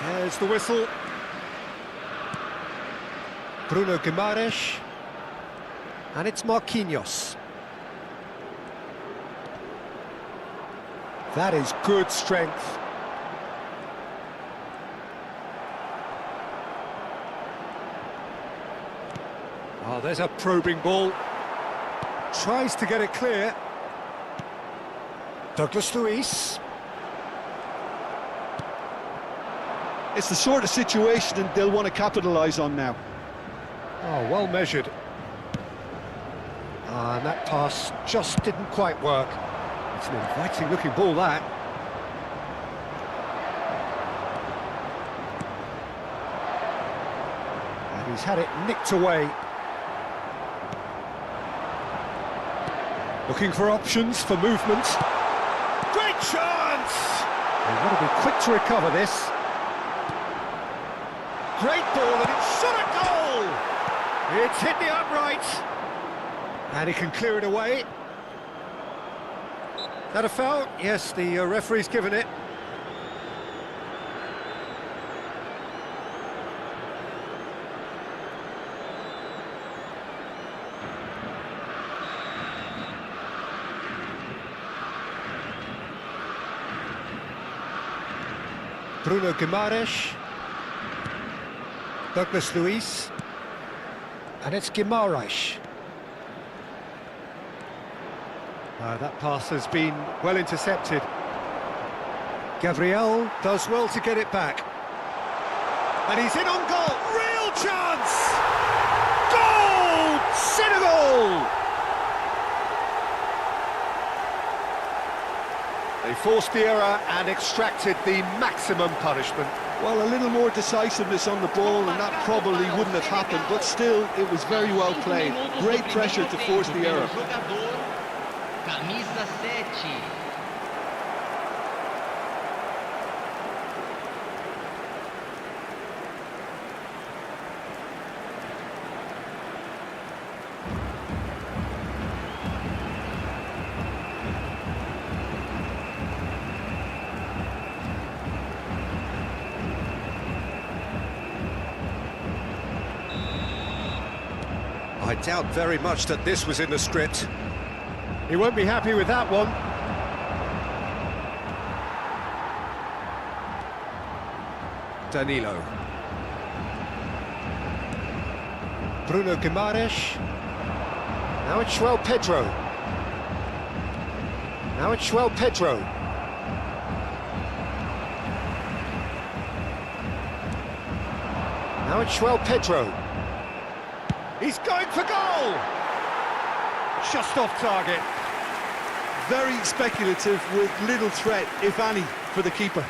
There's the whistle. Bruno Guimaraes. And it's Marquinhos. That is good strength. Oh, there's a probing ball. Tries to get it clear. Douglas Luiz. It's the sort of situation they'll want to capitalise on now. Oh, well measured. And that pass just didn't quite work. It's an inviting-looking ball, that. And he's had it nicked away. Looking for options for movement. Great chance! They want to be quick to recover this. Great ball, and it's shot at goal! It's hit the upright. And he can clear it away. That a foul? Yes, the referee's given it. Bruno Guimaraes. Douglas Luiz. And it's Guimaraes. That pass has been well intercepted. Gabriel does well to get it back. And he's in on goal. Real chance! Goal! Senegal! They forced the error and extracted the maximum punishment. Well, a little more decisiveness on the ball and that probably wouldn't have happened, but still, it was very well played. Great pressure to force the error. Camisa 7. I doubt very much that this was in the script. He won't be happy with that one. Danilo. Bruno Guimaraes. Now it's João Pedro. Now it's João Pedro. Now it's João Pedro. He's going for goal! Just off target. Very speculative with little threat, if any, for the keeper.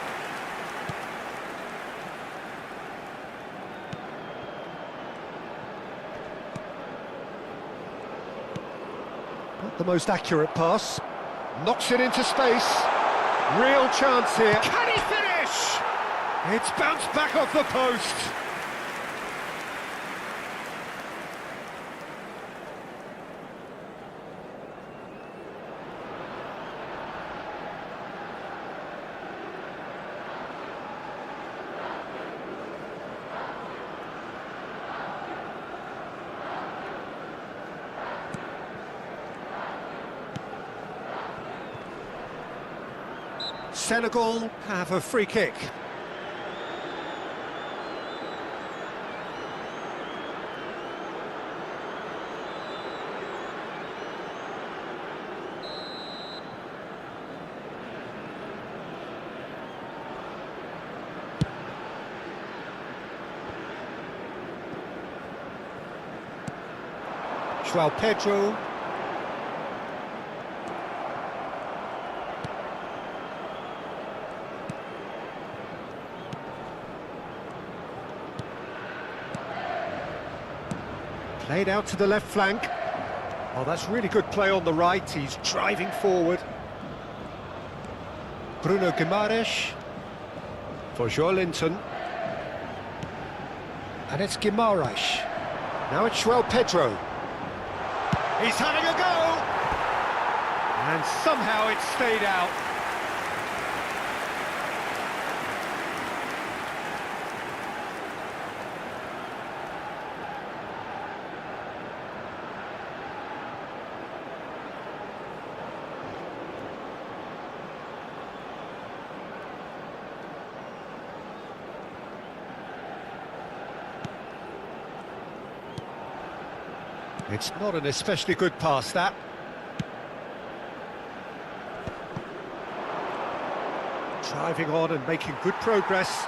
Not the most accurate pass. Knocks it into space. Real chance here. Can he finish? It's bounced back off the post. Senegal have a free kick. João Pedro. Played out to the left flank. Oh, that's really good play on the right. He's driving forward. Bruno Guimaraes for Joelinton. And it's Guimaraes. Now it's João Pedro. He's having a go! And somehow it stayed out. It's not an especially good pass, that. Driving on and making good progress.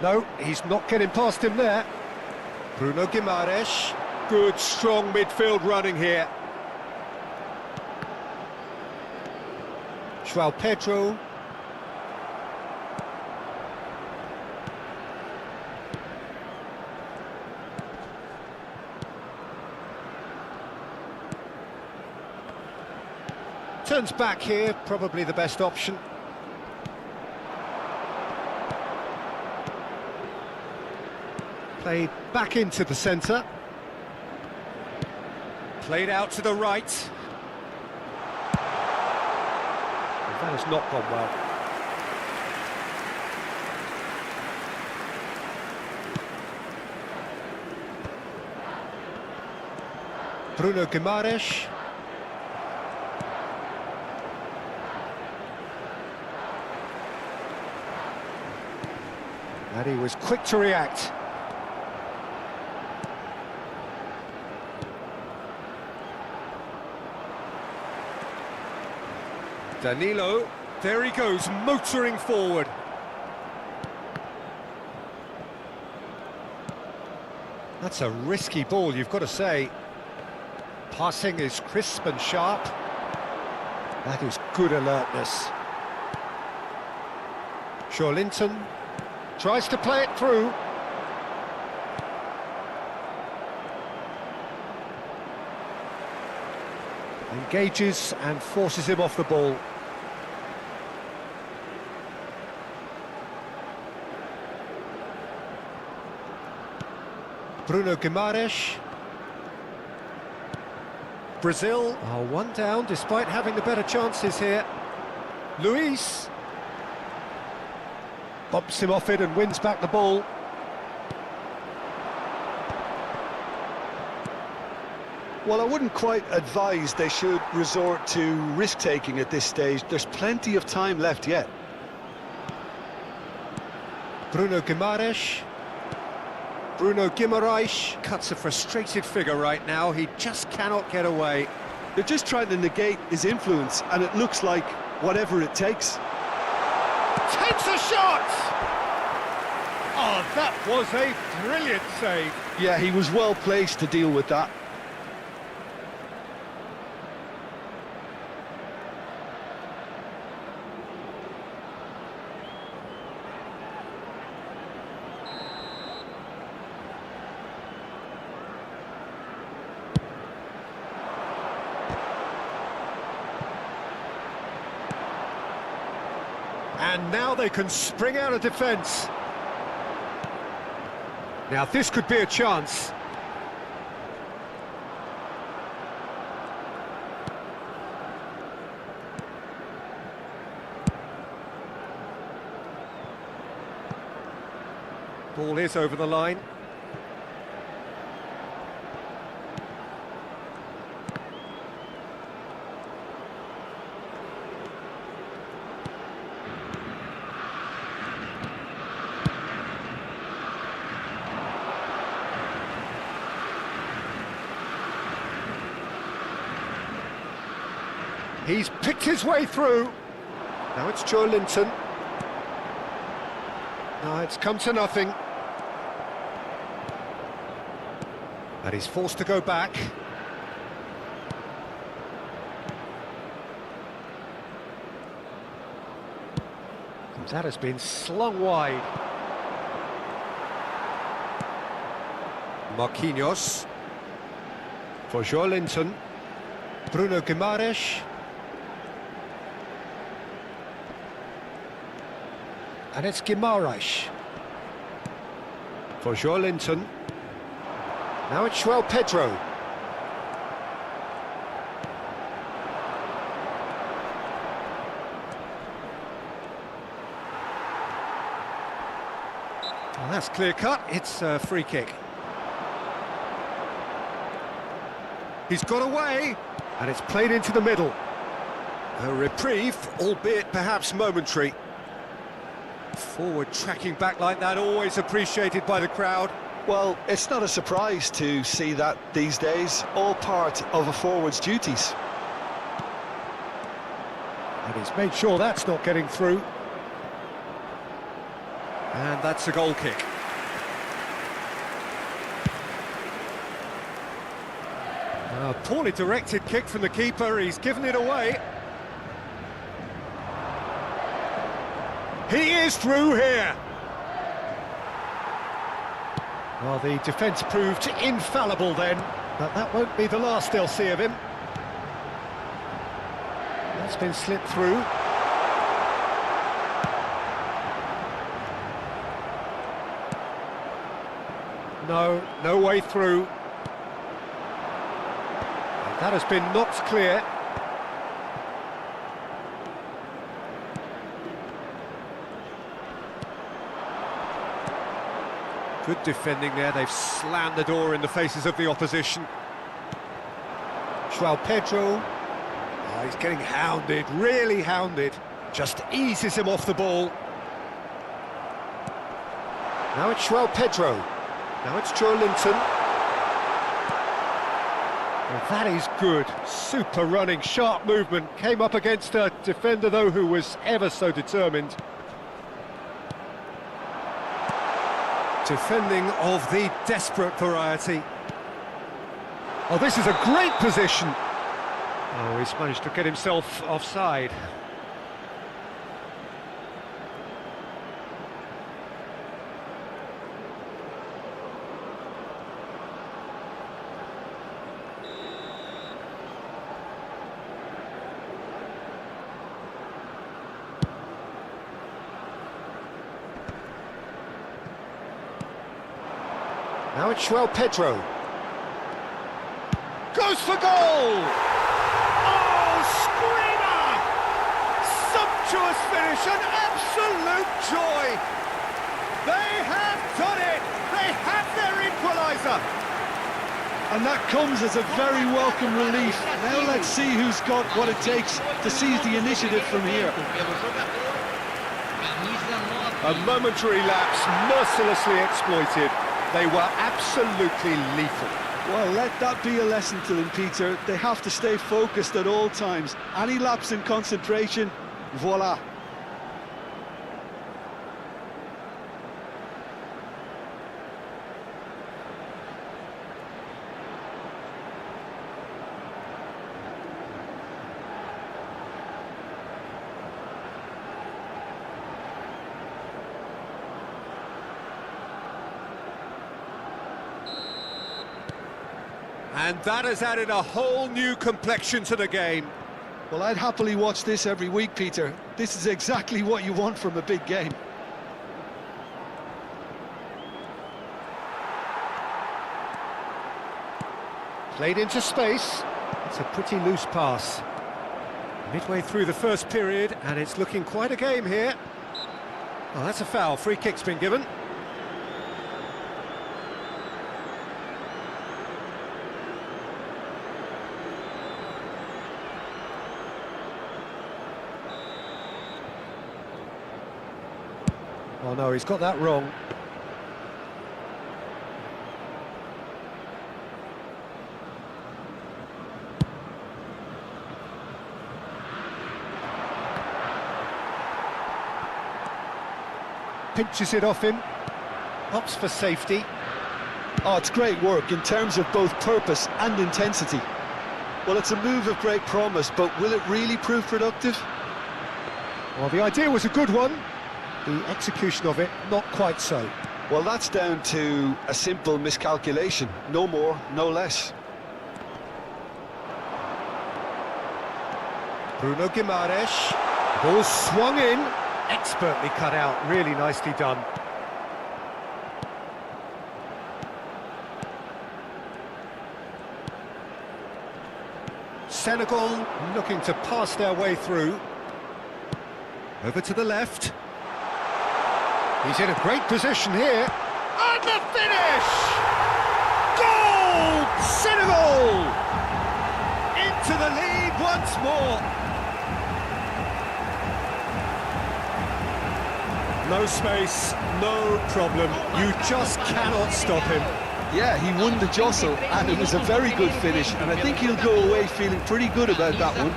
No, he's not getting past him there. Bruno Guimaraes. Good, strong midfield running here. João Pedro. Turns back here, probably the best option. Played back into the centre. Played out to the right. That has not gone well. Bruno Guimaraes. And he was quick to react. Danilo, there he goes, motoring forward. That's a risky ball, you've got to say. Passing is crisp and sharp. That is good alertness. Linton tries to play it through. Engages and forces him off the ball. Bruno Guimaraes. Brazil are one down despite having the better chances here. Luis bumps him off it and wins back the ball. Well, I wouldn't quite advise they should resort to risk-taking at this stage. There's plenty of time left yet. Bruno Guimaraes. Bruno Guimaraes cuts a frustrated figure right now. He just cannot get away. They're just trying to negate his influence, and it looks like whatever it takes. Takes a shot! Oh, that was a brilliant save. Yeah, he was well placed to deal with that. And now they can spring out of defence. Now this could be a chance. Ball is over the line. He's picked his way through. Now it's Linton. No, it's come to nothing. And he's forced to go back. And that has been slung wide. Marquinhos. For Linton. Bruno Guimaraes. And it's Guimaraes. For Linton. Now it's João Pedro. Well, that's clear cut. It's a free kick. He's got away, and it's played into the middle. A reprieve, albeit perhaps momentary. Forward tracking back like that, always appreciated by the crowd. Well, it's not a surprise to see that these days, all part of a forward's duties. And he's made sure that's not getting through. And that's a goal kick. A poorly directed kick from the keeper, he's given it away. He is through here. Well, the defence proved infallible then, but that won't be the last they'll see of him. That's been slipped through. No way through. And that has been knocked clear. Good defending there, they've slammed the door in the faces of the opposition. João Pedro, oh, he's getting hounded, really hounded. Just eases him off the ball. Now it's João Pedro, now it's Joe Linton. Well, that is good, super running, sharp movement. Came up against a defender though who was ever so determined. Defending of the desperate variety. Oh, this is a great position. Oh, he's managed to get himself offside. Now it's João Pedro. Goes for goal! Oh, screamer! Sumptuous finish, an absolute joy! They have done it! They have their equaliser! And that comes as a very welcome relief. Now let's see who's got what it takes to seize the initiative from here. A momentary lapse, mercilessly exploited. They were absolutely lethal. Well, let that be a lesson to them, Peter. They have to stay focused at all times. Any lapse in concentration, voila. And that has added a whole new complexion to the game. Well, I'd happily watch this every week, Peter. This is exactly what you want from a big game. Played into space. It's a pretty loose pass. Midway through the first period, and it's looking quite a game here. Oh, that's a foul. Free kick's been given. Oh no, he's got that wrong. Pinches it off him. Opts for safety. Oh, it's great work in terms of both purpose and intensity. Well, it's a move of great promise, but will it really prove productive? Well, the idea was a good one. The execution of it, not quite so. Well, that's down to a simple miscalculation. No more, no less. Bruno Guimaraes. Ball swung in. Expertly cut out. Really nicely done. Senegal looking to pass their way through. Over to the left. He's in a great position here. And the finish! Goal! Senegal! Into the lead once more. No space, no problem. You just cannot stop him. Yeah, he won the jostle, and it was a very good finish, and I think he'll go away feeling pretty good about that one.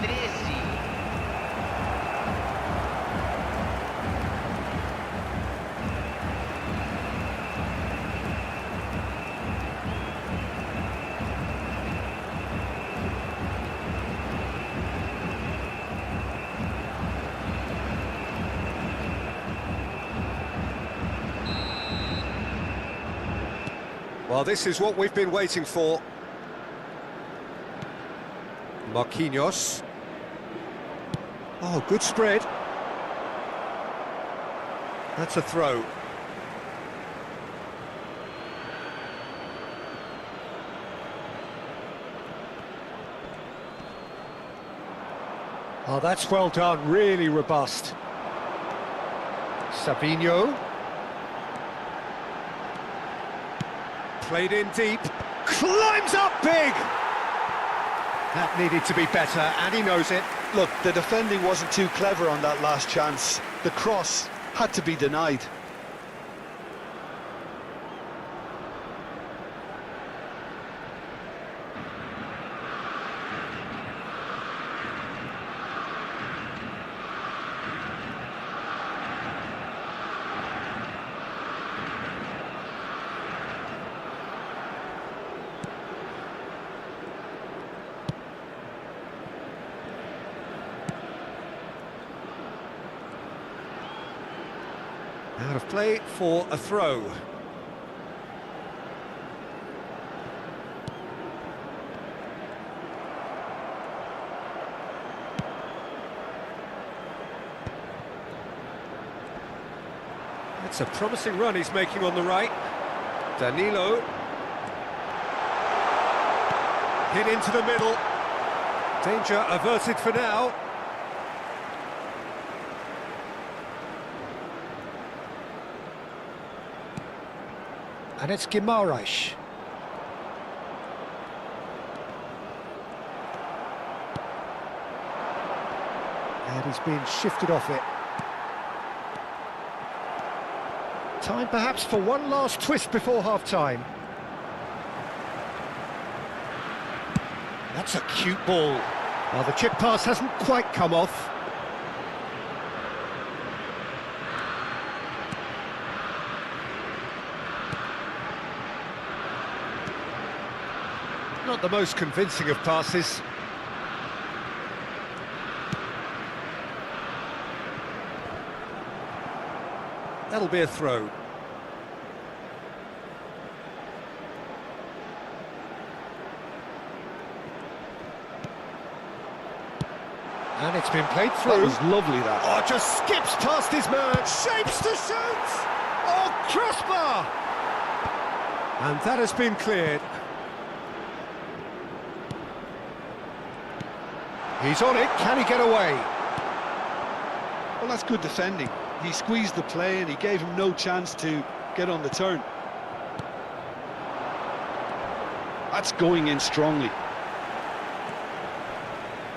Well, this is what we've been waiting for. Marquinhos. Oh, good spread. That's a throw. Oh, that's well done, really robust. Savinho. Played in deep, climbs up big! That needed to be better, and he knows it. Look, the defending wasn't too clever on that last chance. The cross had to be denied. Out of play for a throw. It's a promising run he's making on the right. Danilo. Hit into the middle. Danger averted for now. And it's Guimaraes. And he's been shifted off it. Time perhaps for one last twist before half-time. That's a cute ball. Well, the chip pass hasn't quite come off. Not the most convincing of passes. That'll be a throw. And it's been played through. That was lovely, that. Oh, just skips past his man. Shapes to shoot. Oh, crossbar. And that has been cleared. He's on it, can he get away? Well, that's good defending. He squeezed the play and he gave him no chance to get on the turn. That's going in strongly.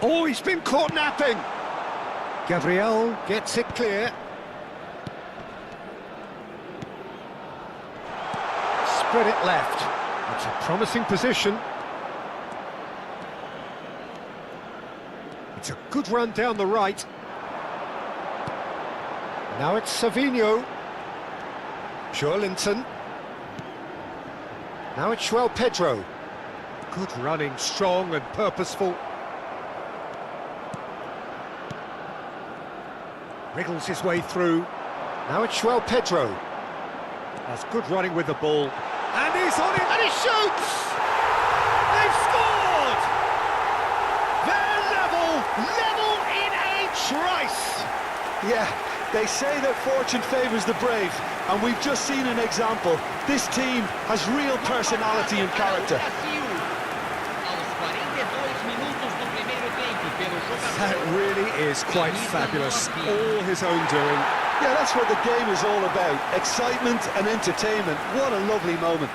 Oh, he's been caught napping. Gabriel gets it clear. Spread it left. That's a promising position. It's a good run down the right. Now it's Savinho. Joelinton. Now it's João Pedro. Good running, strong and purposeful. Wriggles his way through. Now it's João Pedro. That's good running with the ball. And he's on it, and he shoots! They've scored! They're level in a trice! Yeah, they say that fortune favours the brave, and we've just seen an example. This team has real personality and character. That really is quite fabulous. All his own doing. Yeah, that's what the game is all about. Excitement and entertainment. What a lovely moment.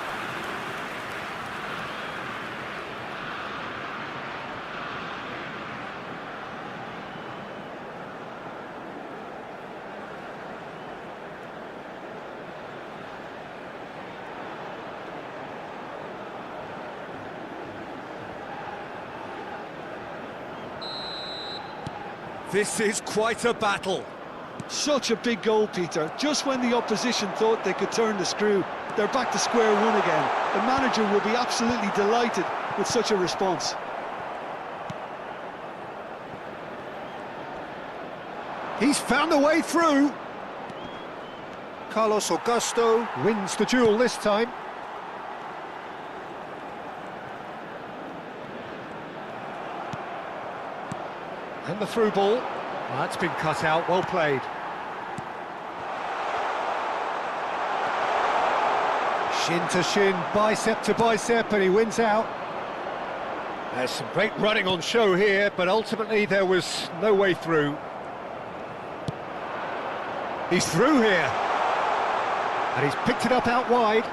This is quite a battle. Such a big goal, Peter. Just when the opposition thought they could turn the screw, they're back to square one again. The manager will be absolutely delighted with such a response. He's found a way through. Carlos Augusto wins the duel this time. And the through ball. That's been cut out, well played. Shin to shin, bicep to bicep, and he wins out. There's some great running on show here, but ultimately there was no way through. He's through here. And he's picked it up out wide.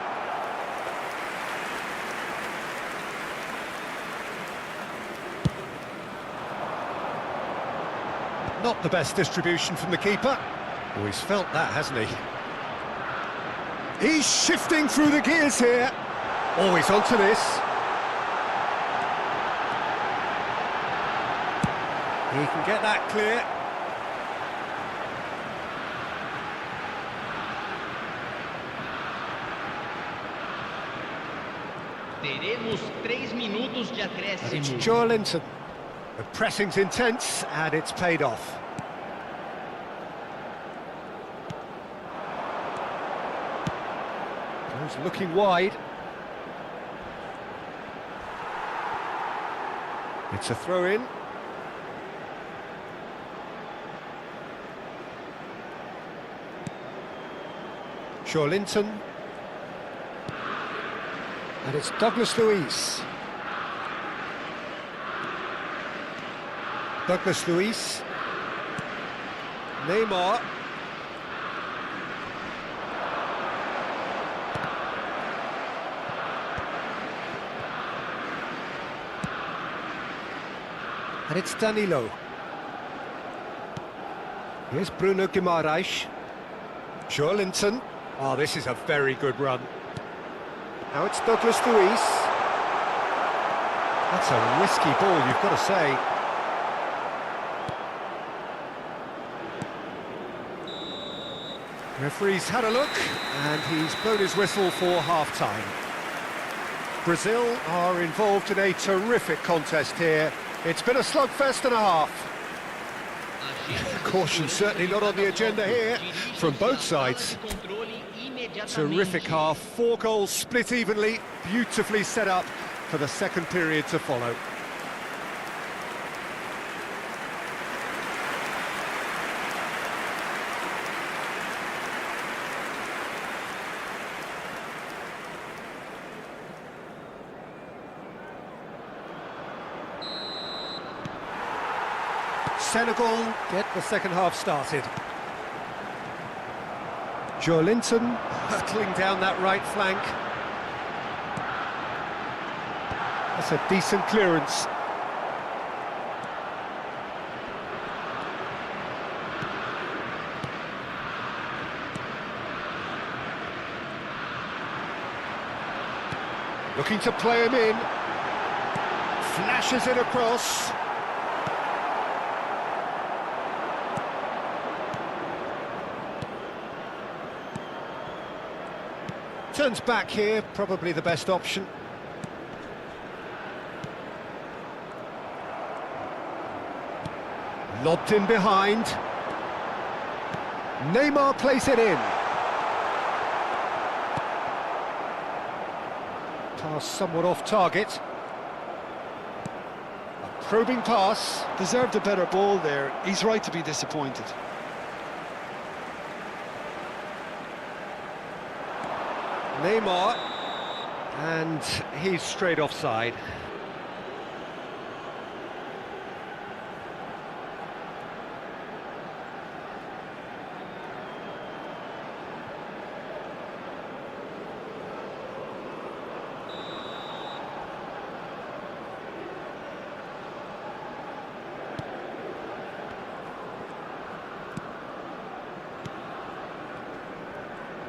Not the best distribution from the keeper. Oh, he's felt that, hasn't he? He's shifting through the gears here. Oh, he's onto this. He can get that clear. Teremos 3 minutos de And it's acréscimo. Joelinton. The pressing's intense, and it's paid off. Goes looking wide. It's a throw-in. Joelinton. And it's Douglas Luiz. Douglas Luiz. Neymar. And it's Danilo. Here's Bruno Guimaraes. Joelinton. Oh, this is a very good run. Now it's Douglas Luiz. That's a risky ball, you've got to say. Referee's had a look, and he's blown his whistle for half-time. Brazil are involved in a terrific contest here. It's been a slugfest and a half. Caution certainly not on the agenda here from both sides. Terrific half, 4 goals split evenly, beautifully set up for the second period to follow. Senegal get the second half started. Joelinton hurtling down that right flank. That's a decent clearance. Looking to play him in. Flashes it across. Turns back here, probably the best option. Lobbed in behind. Neymar plays it in. Pass somewhat off target. A probing pass. Deserved a better ball there. He's right to be disappointed. Neymar, and he's straight offside.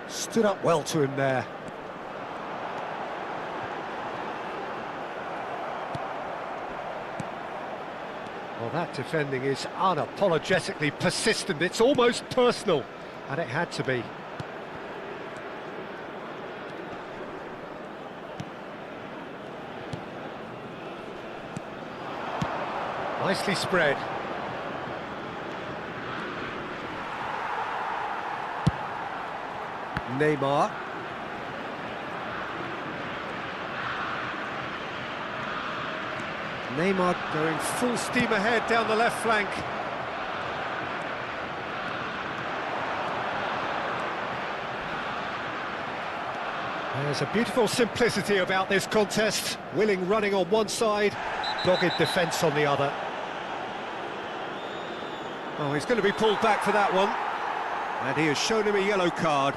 Stood up well to him there. Well, that defending is unapologetically persistent. It's almost personal, and it had to be. Nicely spread. Neymar. Neymar going full steam ahead down the left flank. There's a beautiful simplicity about this contest. Willing running on one side, dogged defence on the other. Oh, he's going to be pulled back for that one. And he has shown him a yellow card.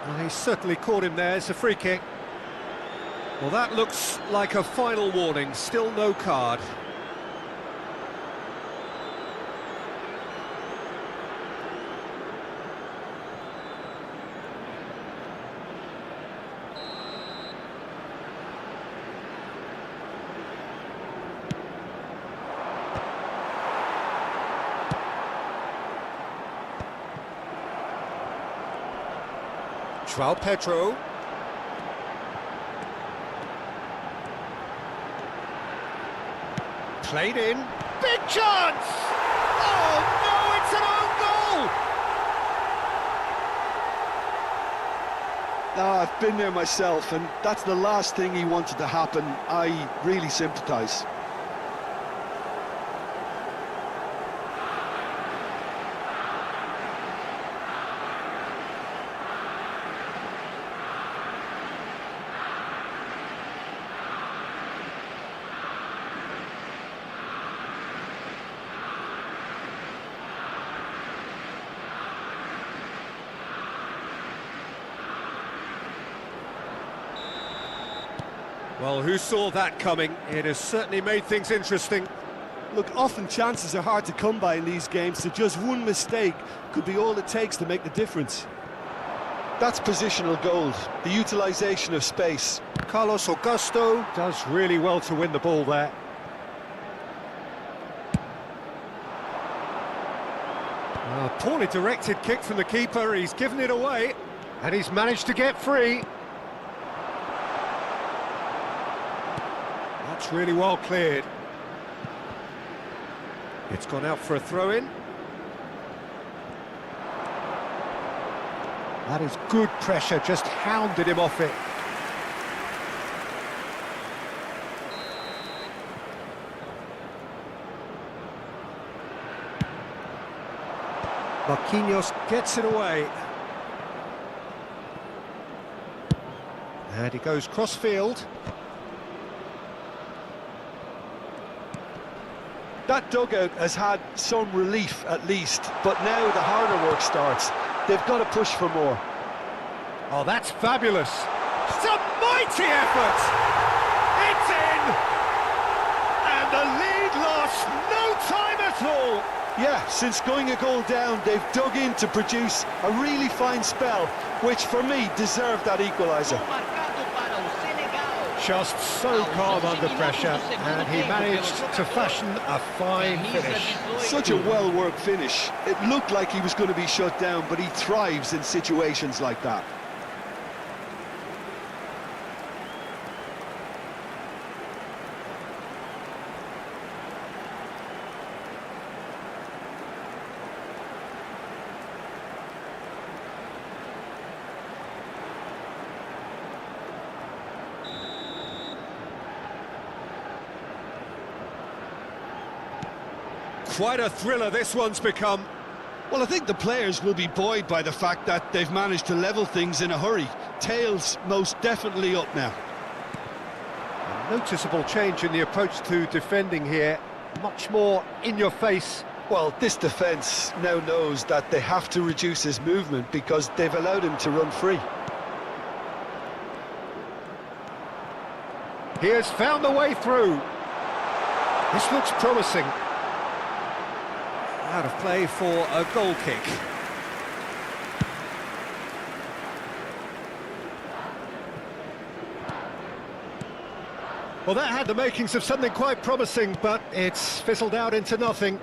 Well, he certainly caught him there. It's a free kick. Well, that looks like a final warning. Still no card. Pedro. Played in. Big chance! Oh no, it's an own goal! I've been there myself, and that's the last thing he wanted to happen. I really sympathise. Well, who saw that coming? It has certainly made things interesting. Look, often chances are hard to come by in these games, so just one mistake could be all it takes to make the difference. That's positional gold, the utilisation of space. Carlos Augusto does really well to win the ball there. A poorly directed kick from the keeper, he's given it away, and he's managed to get free. That's really well cleared. It's gone out for a throw-in. That is good pressure, just hounded him off it. Marquinhos gets it away. And he goes cross-field. That dugout has had some relief at least, but now the harder work starts. They've got to push for more. Oh, that's fabulous. It's a mighty effort. It's in. And the lead lost no time at all. Yeah, since going a goal down, they've dug in to produce a really fine spell, which for me deserved that equaliser. Just so calm under pressure, and he managed to fashion a fine finish. Such a well-worked finish. It looked like he was going to be shut down, but he thrives in situations like that. Quite a thriller this one's become. Well, I think the players will be buoyed by the fact that they've managed to level things in a hurry. Tails most definitely up now. A noticeable change in the approach to defending here. Much more in your face Well, this defence now knows that they have to reduce his movement because they've allowed him to run free. He has found the way through. This looks promising. Out of play for a goal kick. Well, that had the makings of something quite promising, but it's fizzled out into nothing.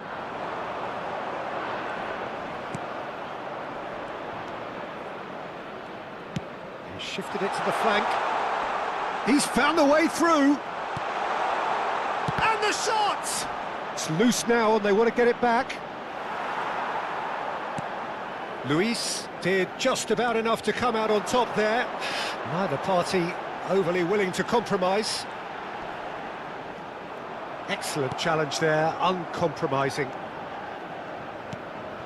He shifted it to the flank. He's found the way through. And the shot! It's loose now and they want to get it back. Luis did just about enough to come out on top there. Neither party overly willing to compromise. Excellent challenge there, uncompromising.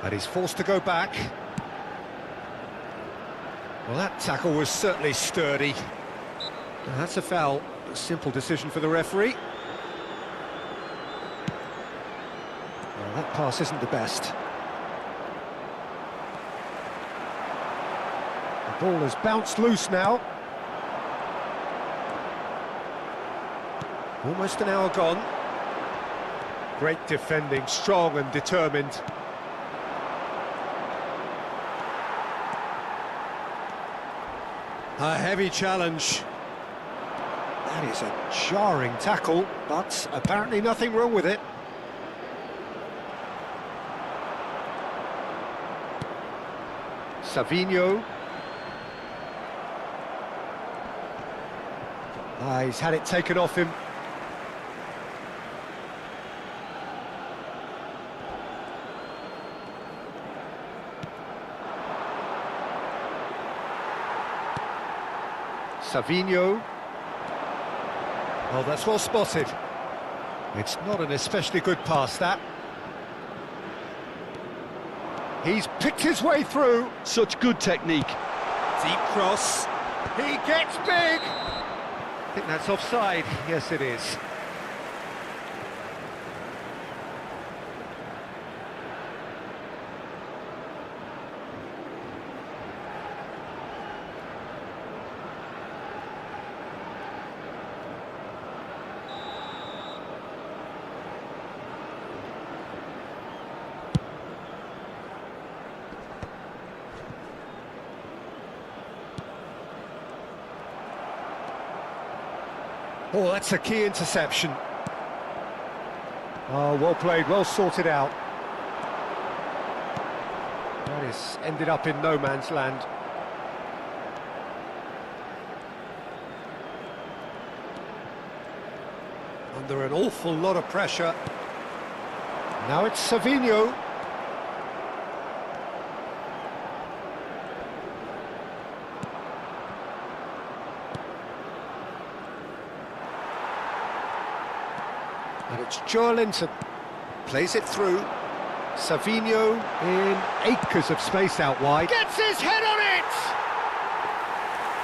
And he's forced to go back. Well, that tackle was certainly sturdy. Now, that's a foul. A simple decision for the referee. Well, that pass isn't the best. The ball has bounced loose now. Almost an hour gone. Great defending, strong and determined. A heavy challenge. That is a jarring tackle, but apparently nothing wrong with it. Savinho. He's had it taken off him. Savinho. Well, that's well spotted. It's not an especially good pass, that. He's picked his way through. Such good technique. Deep cross. He gets big. I think that's offside. Yes, it is. Oh, that's a key interception. Oh, well played, well sorted out. That is ended up in no man's land. Under an awful lot of pressure. Now it's Savinho. And it's Joelinton. Plays it through. Savinho in acres of space out wide. Gets his head on it!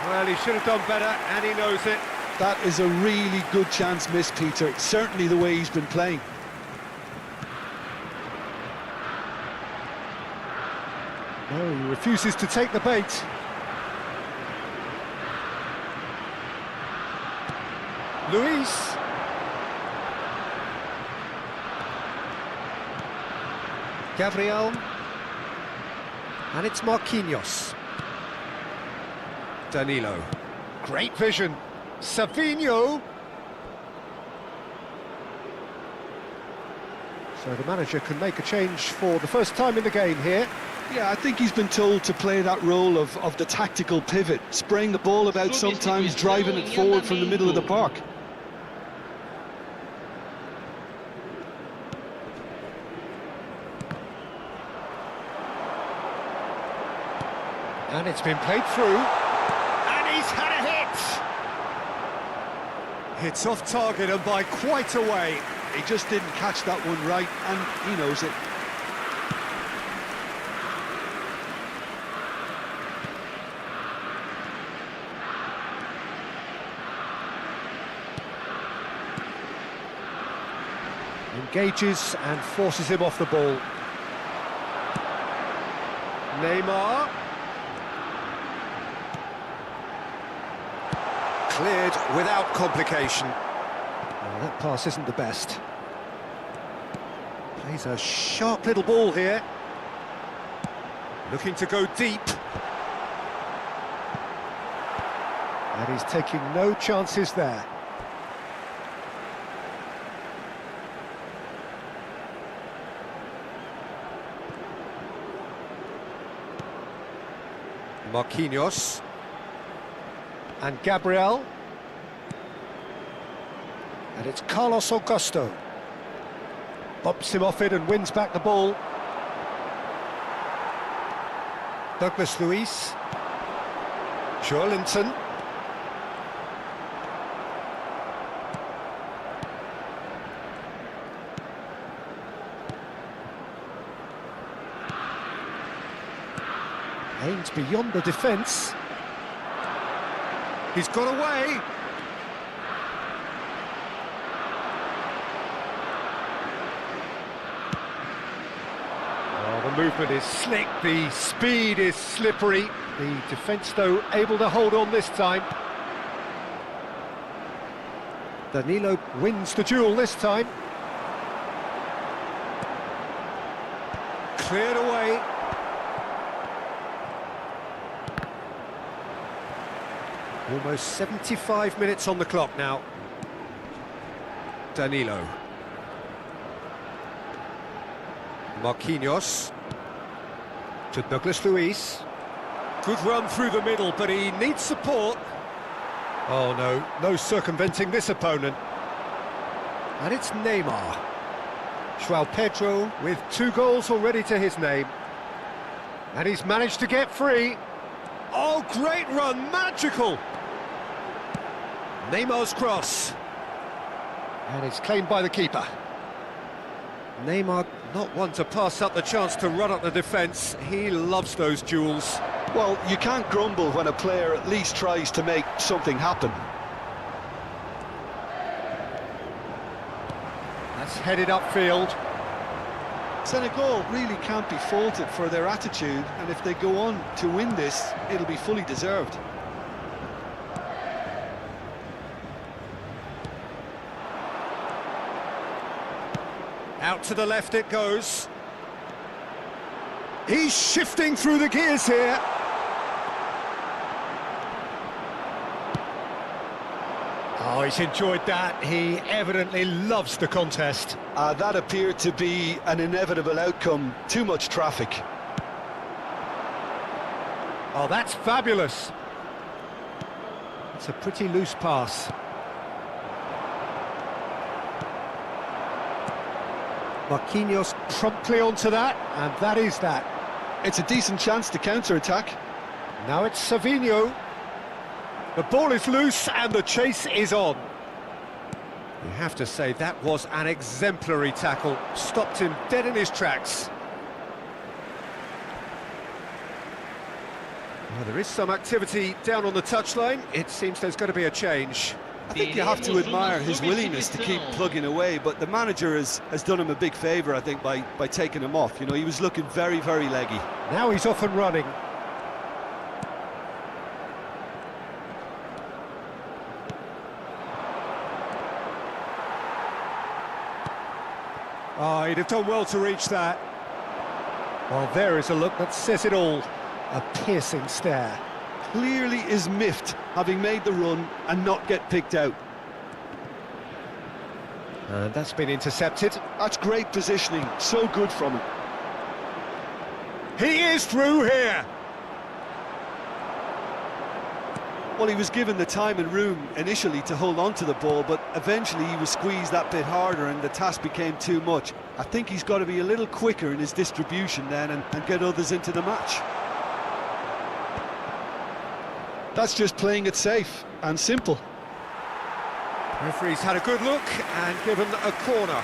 Well, he should have done better, and he knows it. That is a really good chance missed, Peter. Certainly the way he's been playing. No, he refuses to take the bait. Luis. Gabriel. And it's Marquinhos. Danilo. Great vision. Savinho. So the manager can make a change for the first time in the game here. Yeah, I think he's been told to play that role of the tactical pivot, spraying the ball about sometimes, driving it forward from the middle of the park. And it's been played through. And he's had a hit! It's off target and by quite a way. He just didn't catch that one right, and he knows it. Engages and forces him off the ball. Neymar. Cleared without complication. Well, that pass isn't the best. Plays a sharp little ball here. Looking to go deep. And he's taking no chances there. Marquinhos. And Gabriel. And it's Carlos Augusto. Bumps him off it and wins back the ball. Douglas Luiz. Joelinton. Aims beyond the defence. He's got away. Oh, the movement is slick, the speed is slippery. The defence, though, able to hold on this time. Danilo wins the duel this time. Cleared away. Almost 75 minutes on the clock now. Danilo. Marquinhos. To Douglas Luiz. Good run through the middle, but he needs support. Oh no, no circumventing this opponent. And it's Neymar. João Pedro with 2 goals already to his name. And he's managed to get free. Oh, great run, magical! Neymar's cross. And it's claimed by the keeper. Neymar not one to pass up the chance to run up the defence. He loves those duels. Well, you can't grumble when a player at least tries to make something happen. That's headed upfield. Senegal really can't be faulted for their attitude, and if they go on to win this, it'll be fully deserved. Out to the left it goes. He's shifting through the gears here. Oh, he's enjoyed that. He evidently loves the contest. That appeared to be an inevitable outcome. Too much traffic. Oh, that's fabulous. It's a pretty loose pass. Marquinhos promptly onto that, and that is that. It's a decent chance to counter-attack. Now it's Savinho. The ball is loose and the chase is on. You have to say that was an exemplary tackle. Stopped him dead in his tracks. Well, there is some activity down on the touchline. It seems there's going to be a change. I think you have to admire his willingness to keep plugging away, but the manager has done him a big favour, I think, by taking him off. You know, he was looking very, very leggy. Now he's off and running. Oh, he'd have done well to reach that. Well, there is a look that says it all. A piercing stare. Clearly is miffed, having made the run and not get picked out. And that's been intercepted. That's great positioning, so good from him. He is through here! Well, he was given the time and room initially to hold on to the ball, but eventually he was squeezed that bit harder and the task became too much. I think he's got to be a little quicker in his distribution then and get others into the match. That's just playing it safe and simple. Referee's had a good look and given a corner.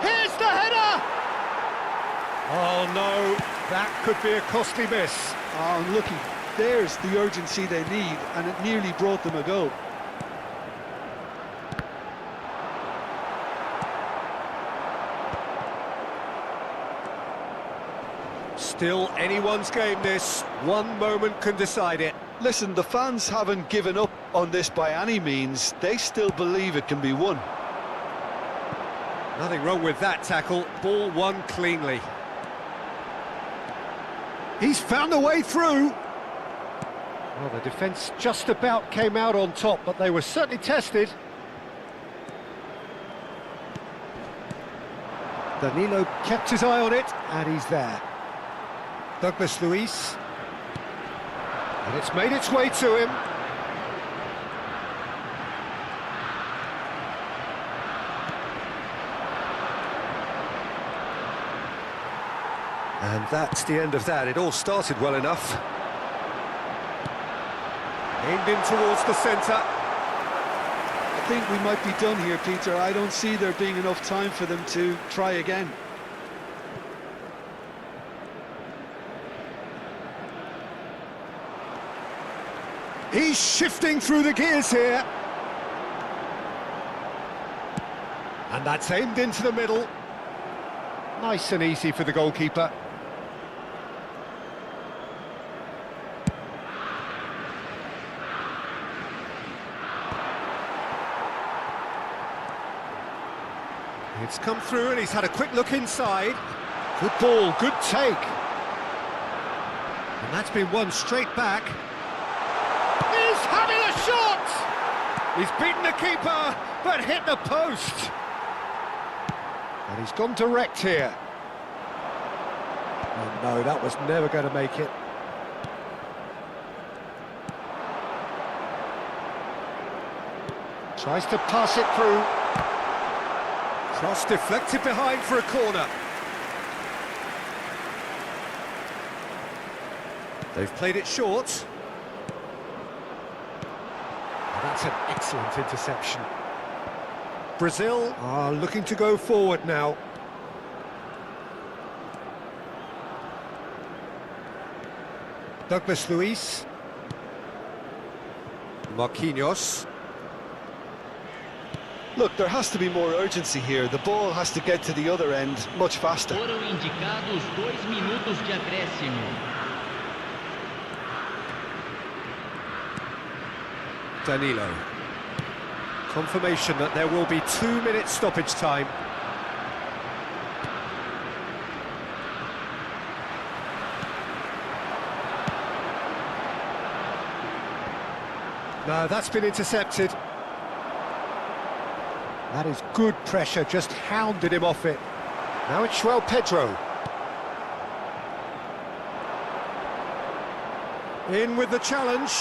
Here's the header! Oh no, that could be a costly miss. Oh, unlucky. there's the urgency they need, and it nearly brought them a goal. Still anyone's game this. One moment can decide it. Listen, the fans haven't given up on this by any means. They still believe it can be won. Nothing wrong with that tackle. Ball won cleanly. He's found a way through. Well, the defence just about came out on top, but they were certainly tested. Danilo kept his eye on it, and he's there. Douglas Luiz. And it's made its way to him. And that's the end of that. It all started well enough. Aimed in towards the centre. I think we might be done here, Peter. I don't see there being enough time for them to try again. He's shifting through the gears here. And that's aimed into the middle. Nice and easy for the goalkeeper. It's come through and he's had a quick look inside. Good ball, good take. And that's been won straight back. He's having a shot! He's beaten the keeper, but hit the post. And he's gone direct here. Oh no, that was never going to make it. Tries to pass it through. Cross deflected behind for a corner. They've played it short. And that's an excellent interception. Brazil are looking to go forward now. Douglas Luiz. Marquinhos. Look, there has to be more urgency here. The ball has to get to the other end much faster. Foram indicados 2 minutos de acréscimo. Danilo. Confirmation that there will be 2 minutes stoppage time. No, that's been intercepted. That is good pressure, just hounded him off it. Now it's Pedro. In with the challenge.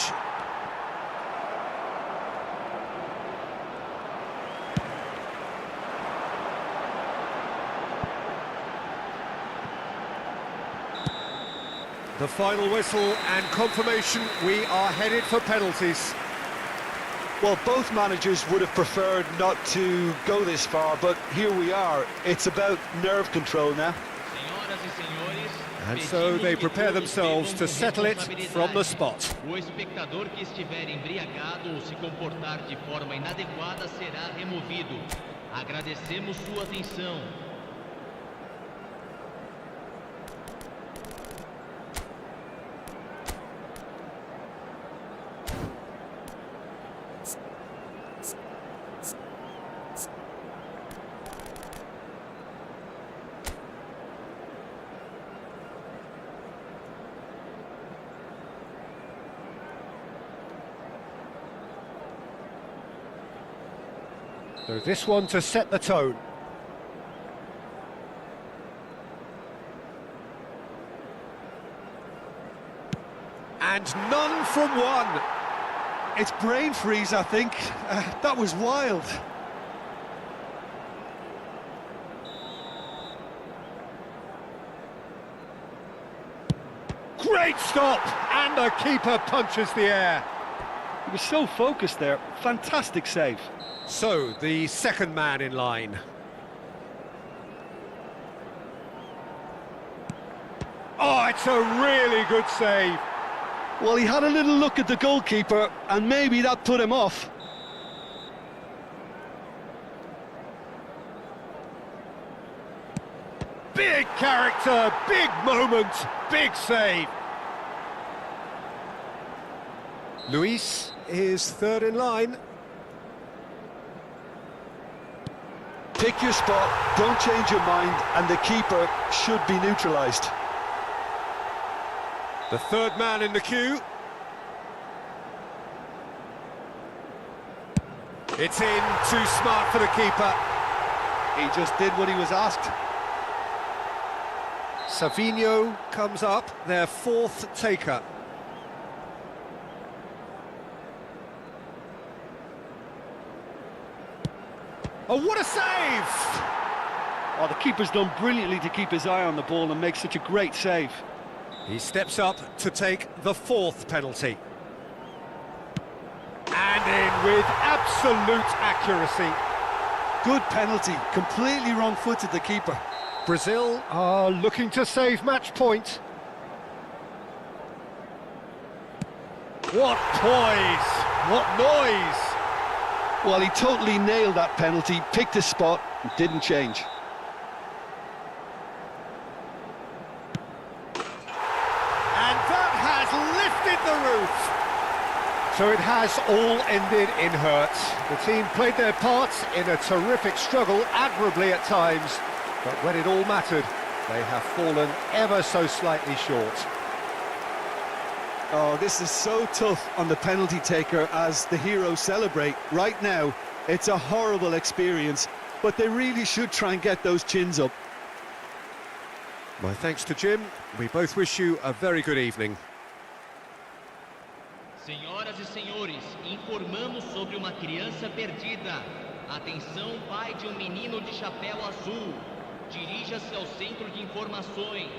The final whistle and confirmation, we are headed for penalties. Well, both managers would have preferred not to go this far, but here we are. It's about nerve control now. And so they prepare themselves to settle it from the spot. O espectador que estiver embriagado ou se comportar de forma inadequada será removido. Agradecemos sua atenção. So this one to set the tone. And none from one. It's brain freeze, I think. That was wild. Great stop! And the keeper punches the air. He was so focused there. Fantastic save. So, the second man in line. Oh, it's a really good save. Well, he had a little look at the goalkeeper, and maybe that put him off. Big character, big moment, big save. Luis is third in line. Pick your spot, don't change your mind, and the keeper should be neutralised. The third man in the queue. It's in, too smart for the keeper. He just did what he was asked. Savinho comes up, their fourth taker. Oh, what a save! Oh, the keeper's done brilliantly to keep his eye on the ball and make such a great save. He steps up to take the fourth penalty. And in with absolute accuracy. Good penalty, completely wrong-footed the keeper. Brazil are looking to save match point. What poise! What noise! Well, he totally nailed that penalty, picked his spot, and didn't change. And that has lifted the roof. So it has all ended in hurt. The team played their parts in a terrific struggle, admirably at times. But when it all mattered, they have fallen ever so slightly short. Oh, this is so tough on the penalty taker as the heroes celebrate. Right now, it's a horrible experience, but they really should try and get those chins up. My thanks to Jim. We both wish you a very good evening. Senhoras e senhores, informamos sobre uma criança perdida. Atenção, pai de menino de chapéu azul. Dirija-se ao centro de informações.